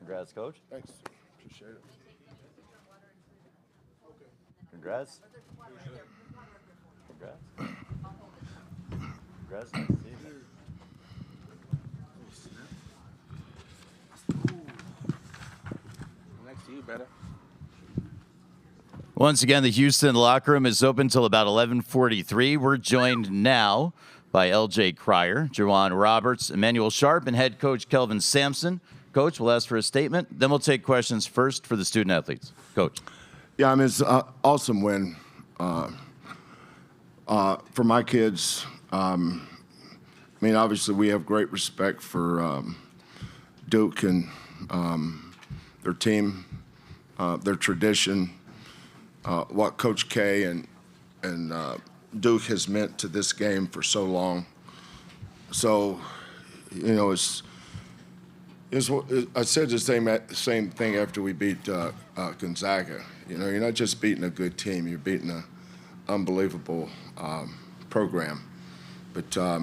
Congrats, Coach. Thanks. Appreciate it. Congrats. Congrats. Congrats. Nice to see you. Next to you, better. Once again, the Houston locker room is open till about 11:43. We're joined now by L.J. Cryer, Juwan Roberts, Emmanuel Sharp, and head coach Kelvin Sampson. Coach, we'll ask for a statement, then we'll take questions first for the student athletes. Coach. Yeah, I mean, it's an awesome win for my kids. I mean, obviously, we have great respect for Duke and their team, their tradition, what Coach K and Duke has meant to this game for so long. So, you know, I said the same thing after we beat Gonzaga. You know, you're not just beating a good team; you're beating an unbelievable program. But I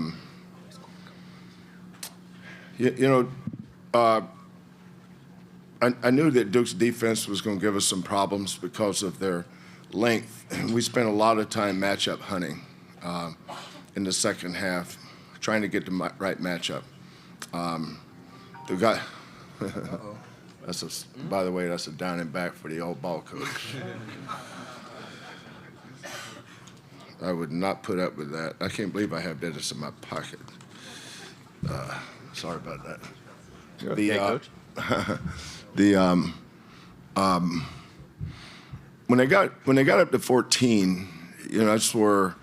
knew that Duke's defense was going to give us some problems because of their length. We spent a lot of time matchup hunting in the second half, trying to get the right matchup. The guy, by the way, that's a down and back for the old ball coach. I would not put up with that. I can't believe I have this in my pocket. Sorry about that. You're okay, Coach. When they got up to 14, you know, that's where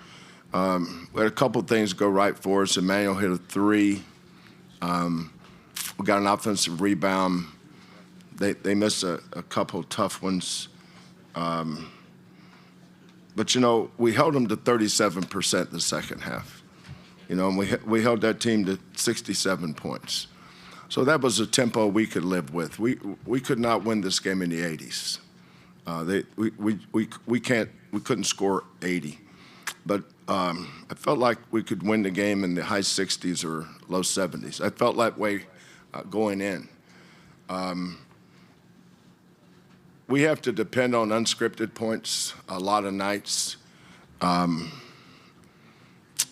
we had a couple of things go right for us. Emmanuel hit a three. We got an offensive rebound. They missed a couple tough ones. But, you know, we held them to 37% the second half. You know, and we held that team to 67 points. So that was a tempo we could live with. We could not win this game in the 80s. We couldn't score 80. But I felt like we could win the game in the high 60s or low 70s. I felt that way going in. We have to depend on unscripted points a lot of nights. You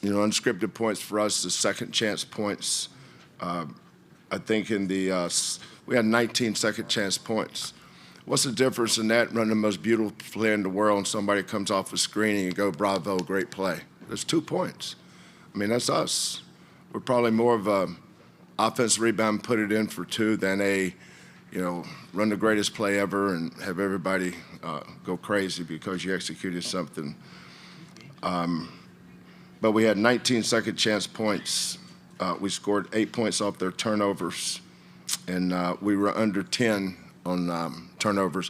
know, unscripted points for us is second chance points. I think we had 19 second chance points. What's the difference in that running the most beautiful play in the world and somebody comes off a screen and you go, bravo, great play? There's 2 points. I mean, that's us. We're probably more of a offensive rebound, put it in for 2 than run the greatest play ever and have everybody go crazy because you executed something. But we had 19 second chance points. We scored 8 points off their turnovers, and we were under 10 on turnovers.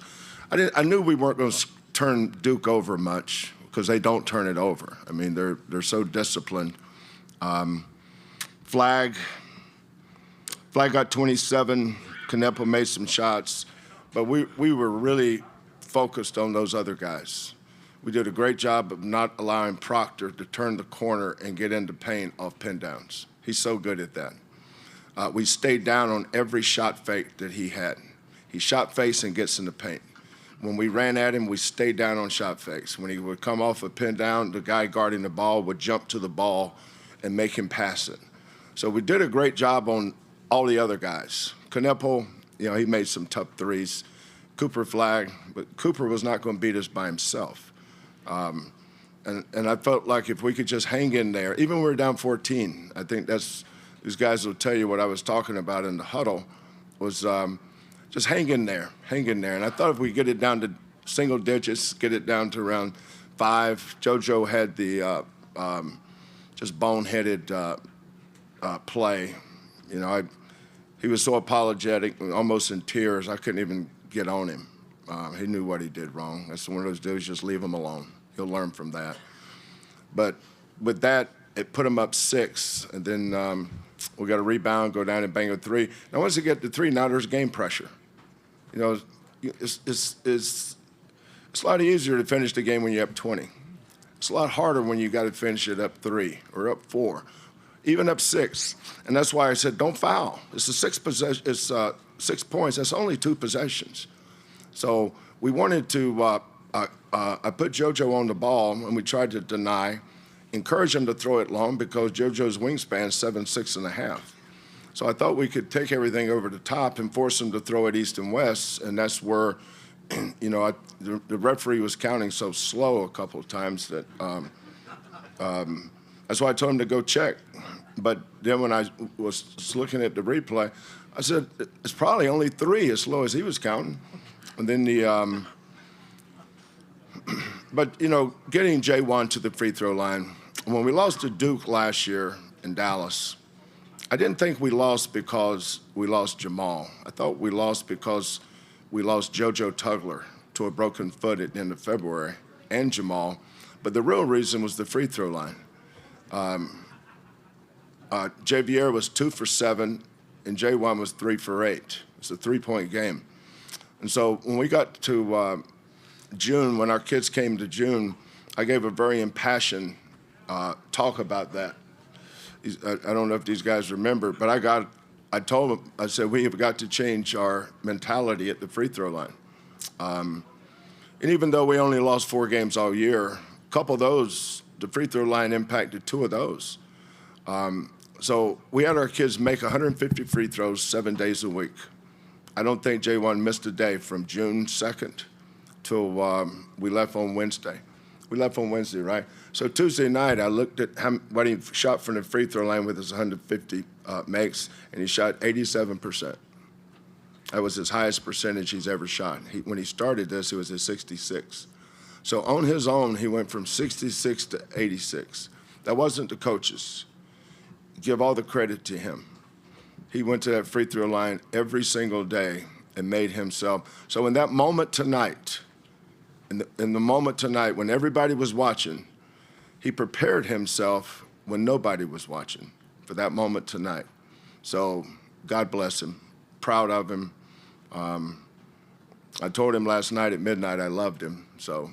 I knew we weren't going to turn Duke over much because they don't turn it over. I mean, they're so disciplined. Flag got 27. Canepa made some shots, but we were really focused on those other guys. We did a great job of not allowing Proctor to turn the corner and get into paint off pin downs. He's so good at that. We stayed down on every shot fake that he had. He shot face and gets in the paint. When we ran at him, we stayed down on shot fakes. When he would come off a pin down, the guy guarding the ball would jump to the ball and make him pass it. So we did a great job on all the other guys. Canepa, you know, he made some tough threes. Cooper flagged, but Cooper was not going to beat us by himself. And I felt like if we could just hang in there, even when we were down 14, I think these guys will tell you what I was talking about in the huddle, was just hang in there. And I thought if we get it down to single digits, get it down to around 5, JoJo had the just boneheaded play. You know, he was so apologetic, almost in tears, I couldn't even get on him. He knew what he did wrong. That's one of those dudes, just leave him alone. He'll learn from that. But with that, it put him up 6, and then we got a rebound, go down and bang a 3. Now, once you get to 3, now there's game pressure. You know, it's a lot easier to finish the game when you're up 20. It's a lot harder when you got to finish it up 3 or up 4. even up 6. And that's why I said, don't foul. It's 6 points. That's only 2 possessions. So we wanted to, I put JoJo on the ball, and we tried to deny, encourage him to throw it long because JoJo's wingspan is 7'6½". So I thought we could take everything over the top and force him to throw it east and west, and that's where, the referee was counting so slow a couple of times that that's why I told him to go check. But then when I was looking at the replay, I said, it's probably only 3 as slow as he was counting. And then but, getting J1 to the free throw line, when we lost to Duke last year in Dallas, I didn't think we lost because we lost Jamal. I thought we lost because we lost JoJo Tugler to a broken foot at the end of February and Jamal. But the real reason was the free throw line. Javier was 2 for 7, and J1 was 3 for 8. It's a 3-point game. And so when we got to June, when our kids came to June, I gave a very impassioned talk about that. I don't know if these guys remember, but I told them, I said, we have got to change our mentality at the free throw line. And even though we only lost 4 games all year, a couple of those, the free throw line impacted 2 of those. So we had our kids make 150 free throws 7 days a week. I don't think J1 missed a day from June 2nd till we left on Wednesday. We left on Wednesday, right? So Tuesday night, I looked at what he shot from the free throw line with his 150 makes, and he shot 87%. That was his highest percentage he's ever shot. When he started this, it was at 66. So on his own, he went from 66 to 86. That wasn't the coaches. Give all the credit to him. He went to that free throw line every single day and made himself. So in that moment tonight, in the moment tonight when everybody was watching, he prepared himself when nobody was watching for that moment tonight. So God bless him. Proud of him. I told him last night at midnight I loved him. So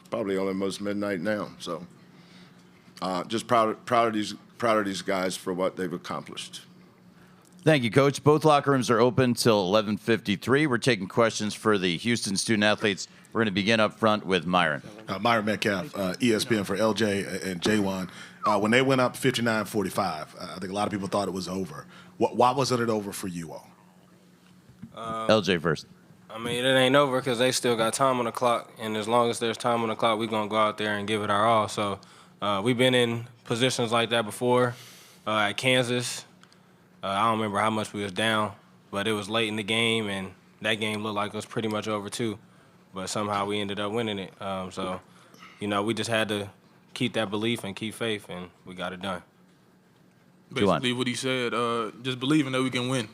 probably almost midnight now. So just proud of these guys for what they've accomplished. Thank you, Coach. Both locker rooms are open till 11:53. We're taking questions for the Houston student athletes. We're going to begin up front with Myron. Myron Metcalf, ESPN for LJ and J1. When they went up 59-45, I think a lot of people thought it was over. Why wasn't it over for you all? LJ first. I mean, it ain't over because they still got time on the clock, and as long as there's time on the clock, we're going to go out there and give it our all. So we've been in positions like that before at Kansas. I don't remember how much we was down, but it was late in the game, and that game looked like it was pretty much over too. But somehow we ended up winning it. So, we just had to keep that belief and keep faith, and we got it done. Basically what he said, just believing that we can win.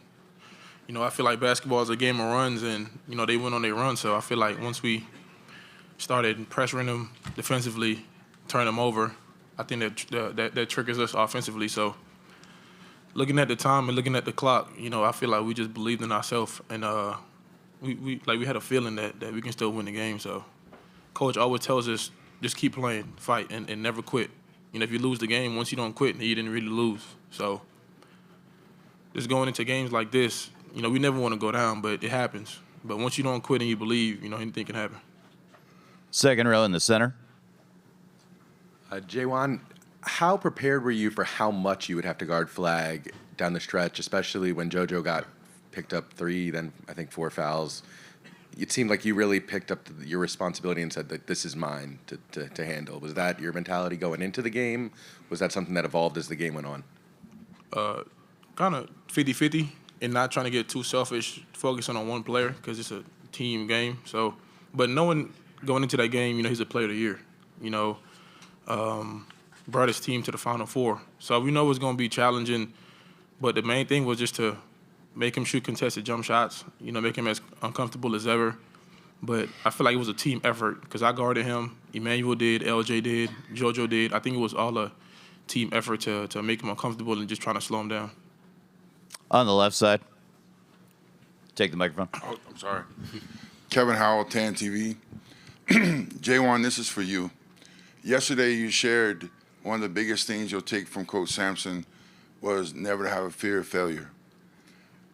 I feel like basketball is a game of runs, and, they went on their run. So I feel like once we started pressuring them defensively, turn them over, I think that triggers us offensively. So looking at the time and looking at the clock, I feel like we just believed in ourselves, and we had a feeling that we can still win the game. So Coach always tells us, just keep playing, fight, and never quit. If you lose the game, once you don't quit, you didn't really lose. So just going into games like this, we never want to go down, but it happens. But once you don't quit and you believe, anything can happen. Second row in the center. J1, how prepared were you for how much you would have to guard Flag down the stretch, especially when JoJo got picked up 3, then I think 4 fouls? It seemed like you really picked up your responsibility and said that this is mine to handle. Was that your mentality going into the game? Was that something that evolved as the game went on? Kind of 50-50 and not trying to get too selfish, focusing on one player because it's a team game. So, but knowing going into that game, he's a player of the year. Brought his team to the Final Four. So we know it was going to be challenging, but the main thing was just to make him shoot contested jump shots, make him as uncomfortable as ever. But I feel like it was a team effort because I guarded him, Emmanuel did, LJ did, JoJo did. I think it was all a team effort to make him uncomfortable and just trying to slow him down. On the left side. Take the microphone. Oh, I'm sorry. Kevin Howell, TAN TV. J1, this is for you. Yesterday you shared one of the biggest things you'll take from Coach Sampson was never to have a fear of failure.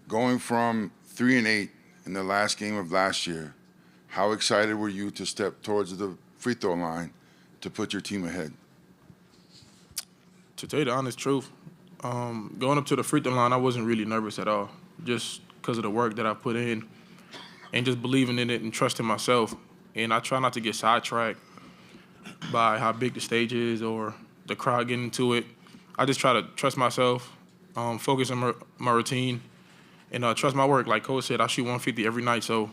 Going from 3-8 in the last game of last year, how excited were you to step towards the free throw line to put your team ahead? To tell you the honest truth, going up to the free throw line, I wasn't really nervous at all, just because of the work that I put in and just believing in it and trusting myself. And I try not to get sidetracked by how big the stage is or the crowd getting into it. I just try to trust myself, focus on my routine, and trust my work. Like Coach said, I shoot 150 every night, so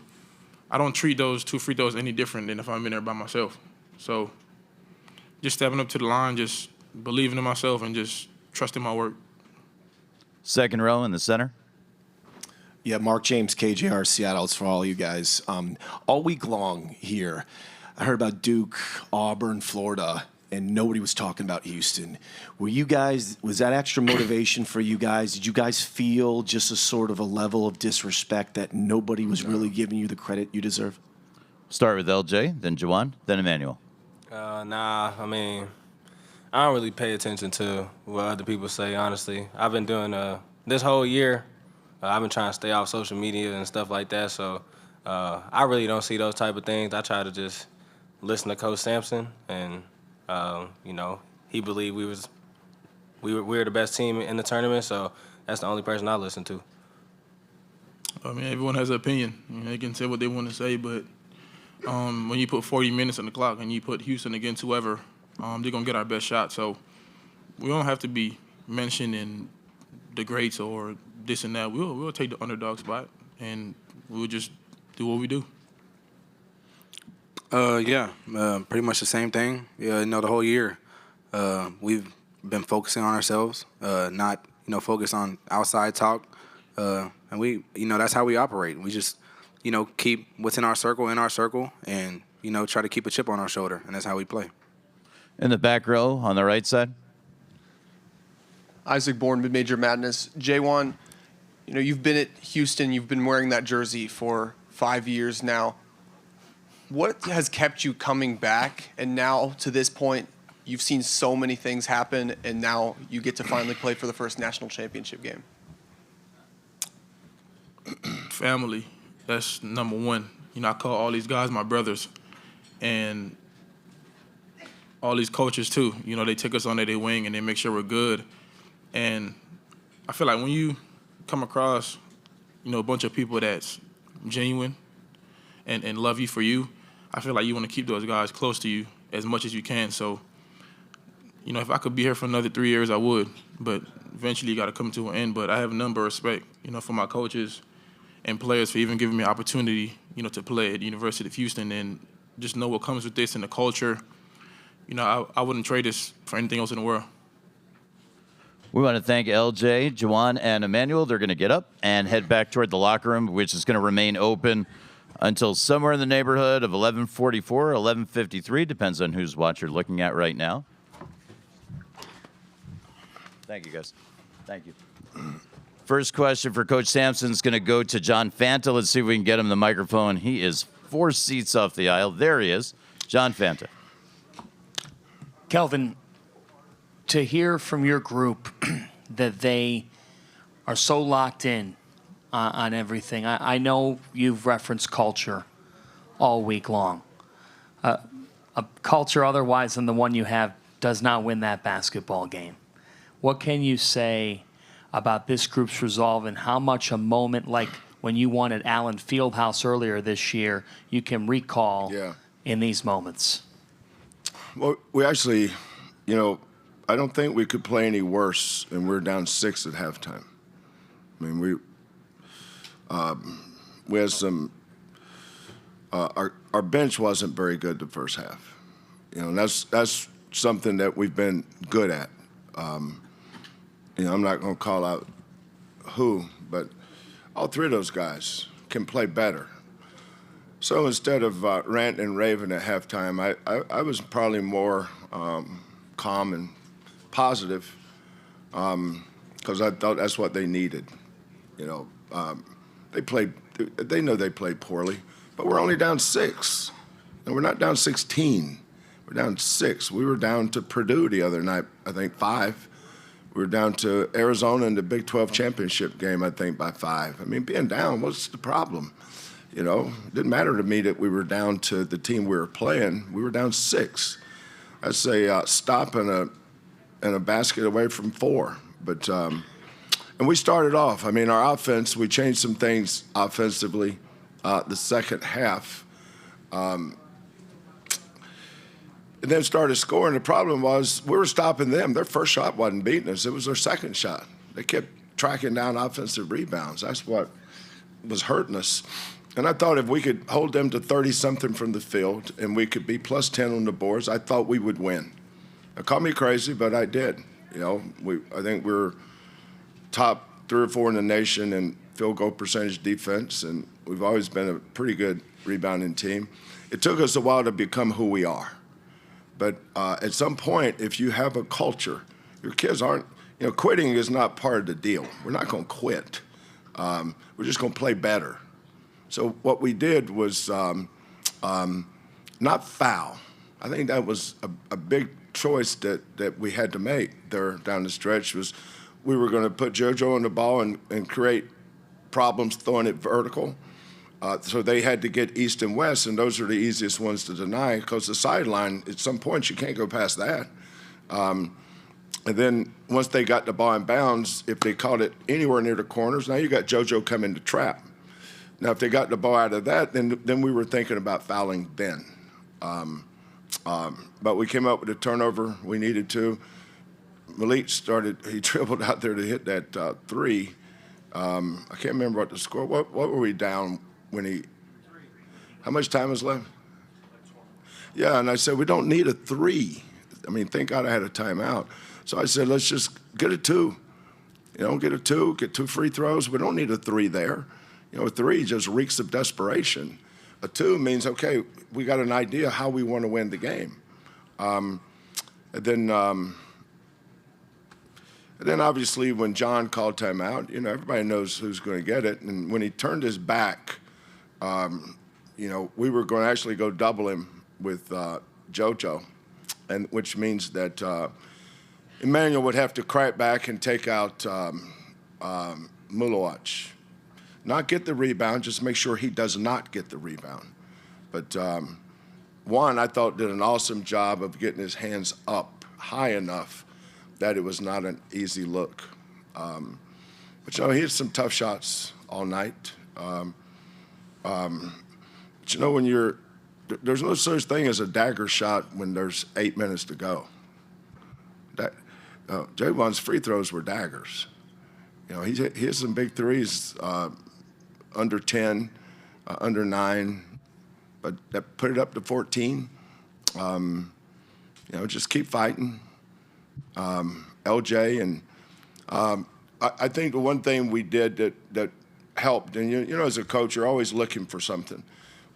I don't treat those 2 free throws any different than if I'm in there by myself. So just stepping up to the line, just believing in myself and just trusting my work. Second row in the center. Yeah, Mark James, KJR, Seattle. It's for all you guys. All week long here, I heard about Duke, Auburn, Florida, and nobody was talking about Houston. Was that extra motivation for you guys? Did you guys feel just a sort of a level of disrespect that nobody was really giving you the credit you deserve? Start with LJ, then Juwan, then Emmanuel. Nah, I mean, I don't really pay attention to what other people say, honestly. I've been doing this whole year, I've been trying to stay off social media and stuff like that, so I really don't see those type of things. I try to just listen to Coach Sampson, and he believed we were the best team in the tournament, so that's the only person I listen to. I mean, everyone has an opinion. They can say what they want to say, but when you put 40 minutes on the clock and you put Houston against whoever, they're going to get our best shot. So we don't have to be mentioned in the greats or this and that. We'll take the underdog spot, and we'll just do what we do. Pretty much the same thing. Yeah, the whole year we've been focusing on ourselves, not focus on outside talk, and we that's how we operate. We just keep what's in our circle, and try to keep a chip on our shoulder, and that's how we play. In the back row on the right side. Isaac Bourne, Mid-Major Madness. J1, you've been at Houston. You've been wearing that jersey for 5 years now. What has kept you coming back? And now, to this point, you've seen so many things happen, and now you get to finally play for the first national championship game. Family, that's number one. I call all these guys my brothers, and all these coaches too. They take us under their wing and they make sure we're good. And I feel like when you come across, a bunch of people that's genuine and love you for you, I feel like you want to keep those guys close to you as much as you can. So, if I could be here for another 3 years, I would. But eventually, you got to come to an end. But I have a number of respect, for my coaches and players for even giving me opportunity, to play at the University of Houston and just know what comes with this and the culture. I wouldn't trade this for anything else in the world. We want to thank LJ, Juwan, and Emmanuel. They're going to get up and head back toward the locker room, which is going to remain open until somewhere in the neighborhood of 11:44 or 11:53. Depends on whose watch you're looking at right now. Thank you, guys. Thank you. First question for Coach Sampson is going to go to John Fanta. Let's see if we can get him the microphone. He is 4 seats off the aisle. There he is. John Fanta. Kelvin, to hear from your group that they are so locked in on everything. I know you've referenced culture all week long. A culture otherwise than the one you have does not win that basketball game. What can you say about this group's resolve and how much a moment like when you won at Allen Fieldhouse earlier this year you can recall in these moments? Well, we actually, I don't think we could play any worse, and we're down 6 at halftime. I mean, we had some. Our bench wasn't very good the first half, and that's something that we've been good at. I'm not going to call out who, but all 3 of those guys can play better. So instead of ranting and raving at halftime, I was probably more calm and positive because I thought that's what they needed. They know they played poorly, but we're only down 6, and we're not down 16. We're We're down 6. We were down to Purdue the other night, I think 5. We were down to Arizona in the Big 12 championship game, I think, by 5. I mean, being down, what's the problem? You know, it didn't matter to me that we were down to the team we were playing. We were down 6. That's a stop and a basket away from 4. But and we started off. I mean, our offense, we changed some things offensively the second half. And then started scoring. The problem was we were stopping them. Their first shot wasn't beating us. It was their second shot. They kept tracking down offensive rebounds. That's what was hurting us. And I thought if we could hold them to 30-something from the field and we could be plus 10 on the boards, I thought we would win. It called me crazy, but I did. You know, I think we're top 3 or 4 in the nation in field goal percentage defense, and we've always been a pretty good rebounding team. It took us a while to become who we are. But at some point, if you have a culture, your kids aren't, you know, quitting is not part of the deal. We're not going to quit. We're just going to play better. So what we did was not foul. I think that was a big choice that we had to make there down the stretch was we were going to put JoJo on the ball and create problems throwing it vertical. So they had to get east and west, and those are the easiest ones to deny because the sideline, at some point, you can't go past that. And then once they got the ball in bounds, if they caught it anywhere near the corners, now you got JoJo coming to trap. Now, if they got the ball out of that, then we were thinking about fouling then. But we came up with a turnover we needed to. Malik he dribbled out there to hit that 3. I can't remember what the score. What were we down when how much time was left? Yeah, and I said, we don't need a 3. I mean, thank God I had a timeout. So I said, let's just get a 2. You know, get a 2, get 2 free throws. We don't need a 3 there. You know, a 3 just reeks of desperation. A 2 means, okay, we got an idea how we want to win the game. And then obviously when John called timeout, you know, everybody knows who's going to get it. And when he turned his back, you know, we were going to actually go double him with JoJo, and which means that Emmanuel would have to crack back and take out Mulowach. Not get the rebound, just make sure he does not get the rebound. But Juan, I thought, did an awesome job of getting his hands up high enough that it was not an easy look. But, you know, he had some tough shots all night. But, you know, when there's no such thing as a dagger shot when there's 8 minutes to go. Javon's free throws were daggers. You know, he hit some big threes, under 10, under 9, but that put it up to 14. You know, just keep fighting. LJ, and I think the one thing we did that helped, and you know, as a coach, you're always looking for something.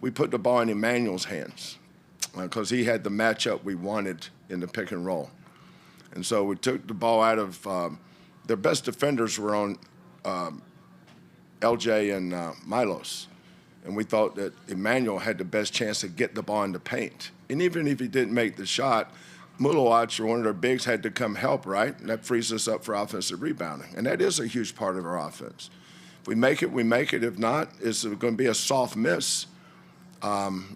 We put the ball in Emmanuel's hands because he had the matchup we wanted in the pick and roll. And so we took the ball out of their best defenders were on LJ and Milos. And we thought that Emmanuel had the best chance to get the ball in the paint. And even if he didn't make the shot, Mulowach or one of their bigs had to come help, right? And that frees us up for offensive rebounding. And that is a huge part of our offense. If we make it, we make it. If not, it's going to be a soft miss. You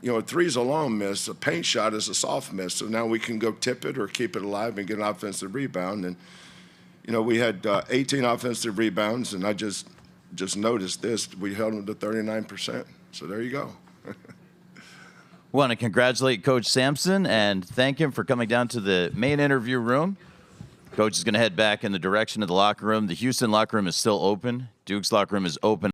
know, a 3's a long miss. A paint shot is a soft miss. So now we can go tip it or keep it alive and get an offensive rebound. And, you know, we had 18 offensive rebounds, and I just noticed this. We held them to 39%. So there you go. Want to congratulate Coach Sampson and thank him for coming down to the main interview room. Coach is going to head back in the direction of the locker room. The Houston locker room is still open. Duke's locker room is open.